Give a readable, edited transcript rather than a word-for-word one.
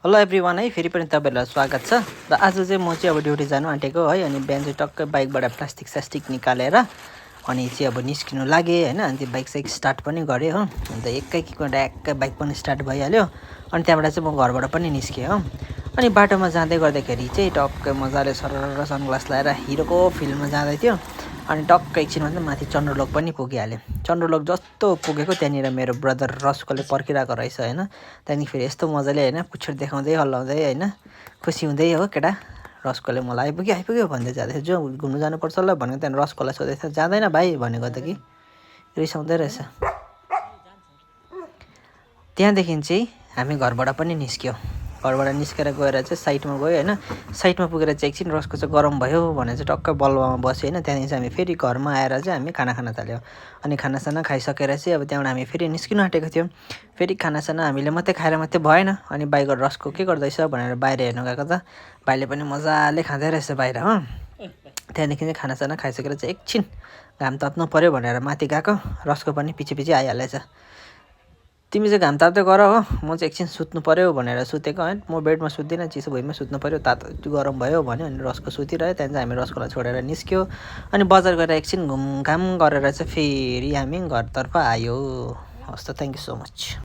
Hello everyone है, फेरि पनि तपाईँहरूलाई स्वागत छ। र आज चाहिँ म चाहिँ अब ड्युटी जानु आँटेको है। अनि बिहान चाहिँ टक्कै बाइकबाट प्लास्टिक सास्टिक निकालेर अनि चाहिँ अब निस्किनु लागेँ होइन। अनि त्यो बाइक साइक स्टार्ट पनि गरेँ हो। अन्त एकैकमा ड्याक्कै बाइक पनि स्टार्ट भइहाल्यो। अनि त्यहाँबाट चाहिँ म घरबाट पनि निस्केँ हो। अनि बाटोमा जाँदै गर्दाखेरि चाहिँ टक्कै मजाले सरर सनग्लास लगाएर हिरोको फिल्डमा जाँदै थियो। अनि टक्कै एकछिनमा चाहिँ माथि चन्द्रलोक पनि पुगिहाल्यो। चन्द्रलोक जस्तो पुगेको त्यहाँनिर मेरो ब्रदर रस्कोले पर्खिरहेको रहेछ होइन। त्यहाँदेखि फेरि यस्तो मजाले होइन पुच्छर देखाउँदै हल्लाउँदै होइन खुसी हुँदै हो केटा रस्कोले मलाई आइपुग्यो भन्दै जाँदैछ। जो घुम्नु जानुपर्छ ल भनेको त्यहाँदेखि रस्कोलाई सोधेको थियो, जाँदैन भाइ भनेको त कि रिसाउँदै रहेछ। त्यहाँदेखि चाहिँ हामी घरबाट पनि निस्क्यौँ। घरबाट निस्केर गएर चाहिँ साइडमा गयो होइन। साइडमा पुगेर चाहिँ एकछिन रसको चाहिँ गरम भयो भनेर चाहिँ टक्कै बलुवामा बस्यो होइन। त्यहाँदेखि चाहिँ हामी फेरि घरमा आएर चाहिँ हामी खाना खान थाल्यौँ। अनि खानासाना खाइसकेर चाहिँ अब त्यहाँबाट हामी फेरि निस्किनु आँटेको थियौँ। फेरि खानासाना हामीले मात्रै खाएर मात्रै भएन। अनि बाइकबाट रसको के गर्दैछ भनेर बाहिर हेर्नु गएको त भाइले पनि मजाले खाँदै रहेछ बाहिर हो। त्यहाँदेखि चाहिँ खानासाना खाइसकेर चाहिँ एकछिन घाम ताप्नु पऱ्यो भनेर माथि गएको। रसको पनि पछि पछि आइहालेछ। तिमी चाहिँ घाम ताप्दै गर हो, म चाहिँ एकछिन सुत्नु पऱ्यो भनेर सुतेको होइन। म बेडमा सुत्दिनँ, चिसो भुइँमा सुत्नु पऱ्यो, तातो गरम भयो भन्यो। अनि रसको सुतिरह्यो। त्यहाँदेखि चाहिँ हामी रसकोलाई छोडेर निस्क्यो। अनि बजार गएर एकछिन घुमघाम गरेर चाहिँ फेरि हामी घरतर्फ आयो। हस् त, थ्याङ्क यू सो मच।